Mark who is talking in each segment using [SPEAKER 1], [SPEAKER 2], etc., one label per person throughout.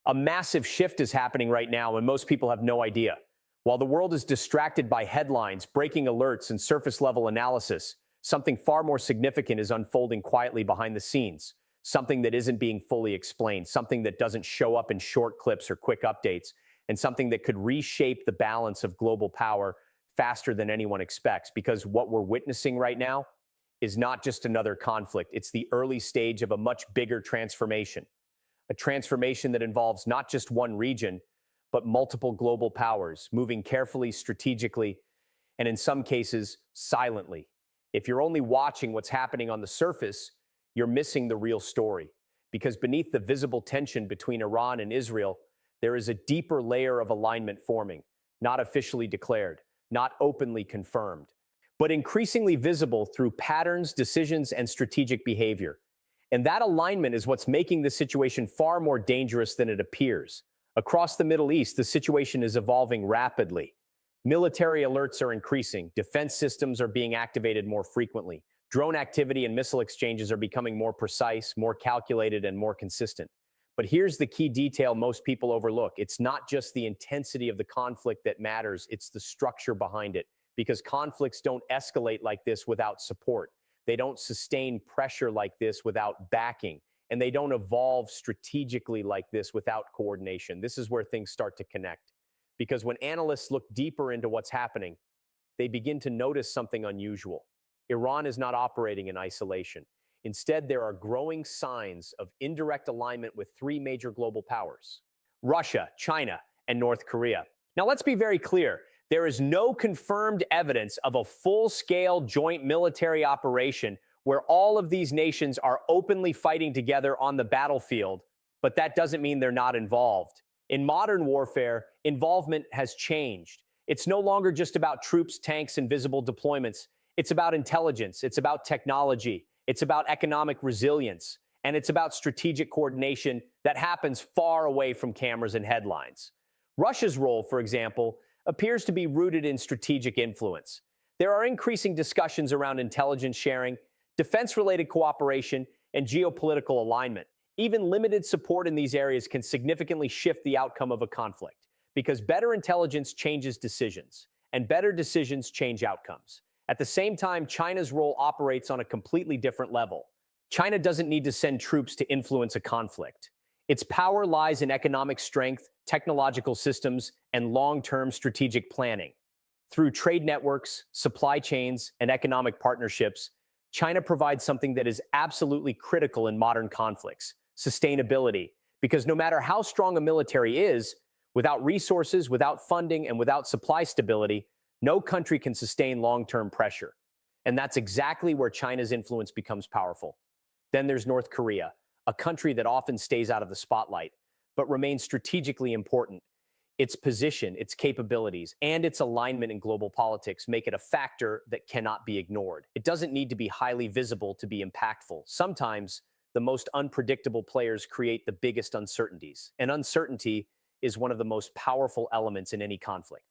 [SPEAKER 1] A massive shift is happening right now, and most people have no idea. While the world is distracted by headlines, breaking alerts, and surface-level analysis, something far more significant is unfolding quietly behind the scenes. Something that isn't being fully explained, something that doesn't show up in short clips or quick updates, and something that could reshape the balance of global power faster than anyone expects. Because what we're witnessing right now is not just another conflict, it's the early stage of a much bigger transformation. A transformation that involves not just one region, but multiple global powers, moving carefully, strategically, and in some cases, silently. If you're only watching what's happening on the surface, you're missing the real story. Because beneath the visible tension between Iran and Israel, there is a deeper layer of alignment forming, not officially declared, not openly confirmed, but increasingly visible through patterns, decisions, and strategic behavior. And that alignment is what's making the situation far more dangerous than it appears. Across the Middle East, the situation is evolving rapidly. Military alerts are increasing, defense systems are being activated more frequently, drone activity and missile exchanges are becoming more precise, more calculated, and more consistent. But here's the key detail most people overlook. It's not just the intensity of the conflict that matters, it's the structure behind it. Because conflicts don't escalate like this without support. They don't sustain pressure like this without backing. And they don't evolve strategically like this without coordination. This is where things start to connect. Because when analysts look deeper into what's happening, they begin to notice something unusual. Iran is not operating in isolation. Instead, there are growing signs of indirect alignment with three major global powers: Russia, China, and North Korea. Now, let's be very clear. There is no confirmed evidence of a full-scale joint military operation where all of these nations are openly fighting together on the battlefield, but that doesn't mean they're not involved. In modern warfare, involvement has changed. It's no longer just about troops, tanks, and visible deployments. It's about intelligence, it's about technology, it's about economic resilience, and it's about strategic coordination that happens far away from cameras and headlines. Russia's role, for example, appears to be rooted in strategic influence. There are increasing discussions around intelligence sharing, defense-related cooperation, and geopolitical alignment. Even limited support in these areas can significantly shift the outcome of a conflict, because better intelligence changes decisions, and better decisions change outcomes. At the same time, China's role operates on a completely different level. China doesn't need to send troops to influence a conflict. Its power lies in economic strength, technological systems, and long-term strategic planning. Through trade networks, supply chains, and economic partnerships, China provides something that is absolutely critical in modern conflicts: sustainability. Because no matter how strong a military is, without resources, without funding, and without supply stability, no country can sustain long-term pressure. And that's exactly where China's influence becomes powerful. Then there's North Korea, a country that often stays out of the spotlight, but remains strategically important. Its position, its capabilities, and its alignment in global politics make it a factor that cannot be ignored. It doesn't need to be highly visible to be impactful. Sometimes, the most unpredictable players create the biggest uncertainties, and uncertainty is one of the most powerful elements in any conflict.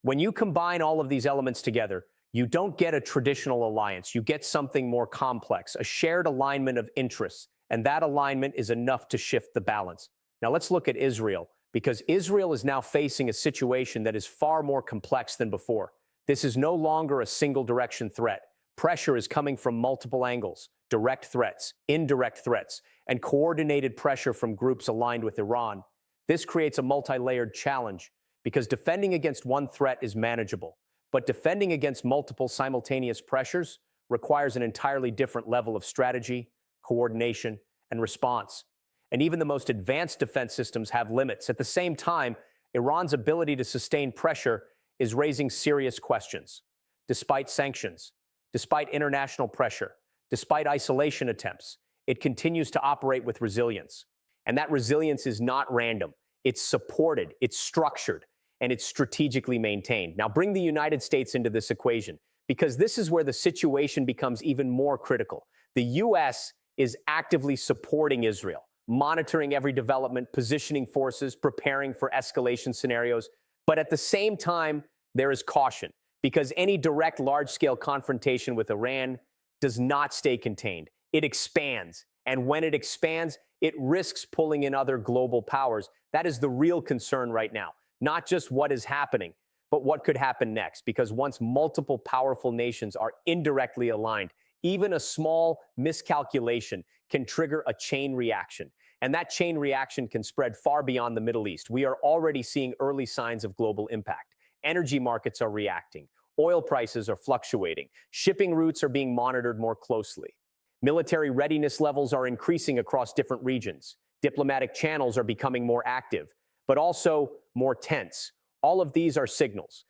[SPEAKER 1] When you combine all of these elements together, you don't get a traditional alliance. You get something more complex, a shared alignment of interests, and that alignment is enough to shift the balance. Now let's look at Israel, because Israel is now facing a situation that is far more complex than before. This is no longer a single-direction threat. Pressure is coming from multiple angles: direct threats, indirect threats, and coordinated pressure from groups aligned with Iran. This creates a multi-layered challenge, because defending against one threat is manageable, but defending against multiple simultaneous pressures requires an entirely different level of strategy, coordination, and response. And even the most advanced defense systems have limits. At the same time, Iran's ability to sustain pressure is raising serious questions. Despite sanctions, despite international pressure, despite isolation attempts, it continues to operate with resilience. And that resilience is not random. It's supported, it's structured, and it's strategically maintained. Now bring the United States into this equation, because this is where the situation becomes even more critical. The U.S. is actively supporting Israel, monitoring every development, positioning forces, preparing for escalation scenarios. But at the same time, there is caution, because any direct large-scale confrontation with Iran does not stay contained. It expands. And when it expands, It risks pulling in other global powers. That is the real concern right now. Not just what is happening, but what could happen next. Because once multiple powerful nations are indirectly aligned, even a small miscalculation can trigger a chain reaction. And that chain reaction can spread far beyond the Middle East. We are already seeing early signs of global impact. Energy markets are reacting. Oil prices are fluctuating. Shipping routes are being monitored more closely. Military readiness levels are increasing across different regions. Diplomatic channels are becoming more active, but also more tense. All of these are signals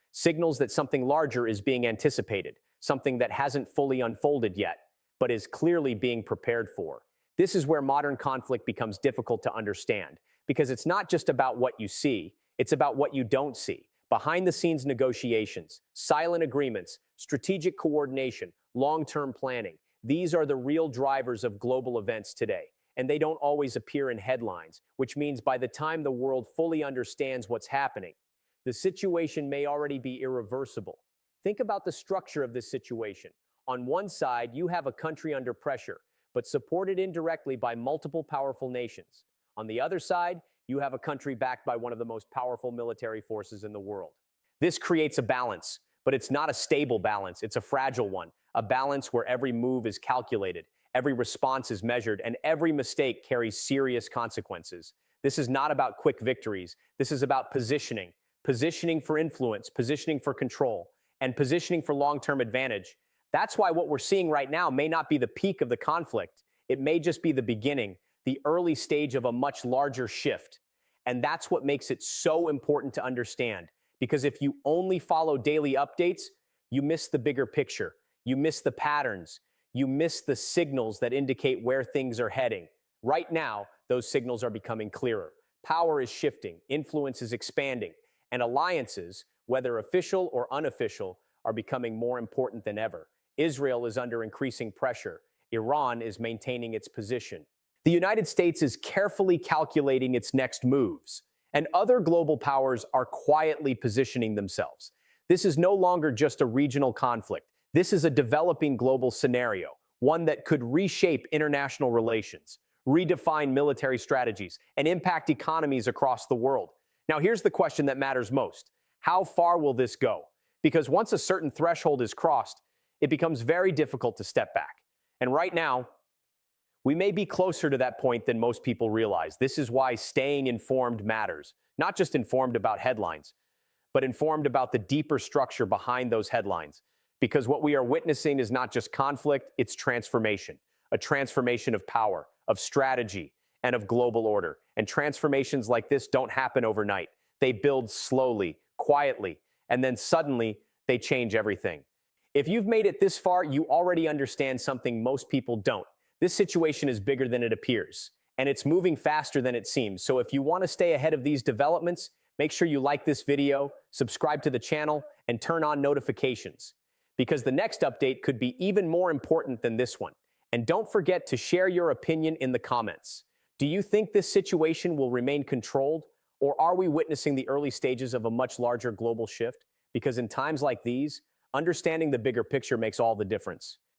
[SPEAKER 1] that something larger is being anticipated, something that hasn't fully unfolded yet, but is clearly being prepared for. This is where modern conflict becomes difficult to understand, because it's not just about what you see, it's about what you don't see. Behind-the-scenes negotiations, silent agreements, strategic coordination, long-term planning. These are the real drivers of global events today, and they don't always appear in headlines, which means by the time the world fully understands what's happening, the situation may already be irreversible. Think about the structure of this situation. On one side, you have a country under pressure, but supported indirectly by multiple powerful nations. On the other side, you have a country backed by one of the most powerful military forces in the world. This creates a balance, but it's not a stable balance. It's a fragile one, a balance where every move is calculated, every response is measured, and every mistake carries serious consequences. This is not about quick victories. This is about positioning for influence, positioning for control, and positioning for long-term advantage. That's why what we're seeing right now may not be the peak of the conflict. It may just be the beginning, the early stage of a much larger shift. And that's what makes it so important to understand. Because if you only follow daily updates, you miss the bigger picture. You miss the patterns. You miss the signals that indicate where things are heading. Right now, those signals are becoming clearer. Power is shifting, influence is expanding, and alliances, whether official or unofficial, are becoming more important than ever. Israel is under increasing pressure. Iran is maintaining its position. The United States is carefully calculating its next moves, and other global powers are quietly positioning themselves. This is no longer just a regional conflict. This is a developing global scenario, one that could reshape international relations, redefine military strategies, and impact economies across the world. Now, here's the question that matters most. How far will this go? Because once a certain threshold is crossed, it becomes very difficult to step back. And right now, we may be closer to that point than most people realize. This is why staying informed matters. Not just informed about headlines, but informed about the deeper structure behind those headlines. Because what we are witnessing is not just conflict, it's transformation. A transformation of power, of strategy, and of global order. And transformations like this don't happen overnight. They build slowly, quietly, and then suddenly they change everything. If you've made it this far, you already understand something most people don't. This situation is bigger than it appears, and it's moving faster than it seems. So if you want to stay ahead of these developments, make sure you like this video, subscribe to the channel, and turn on notifications, because the next update could be even more important than this one. And don't forget to share your opinion in the comments. Do you think this situation will remain controlled, or are we witnessing the early stages of a much larger global shift? Because in times like these, understanding the bigger picture makes all the difference.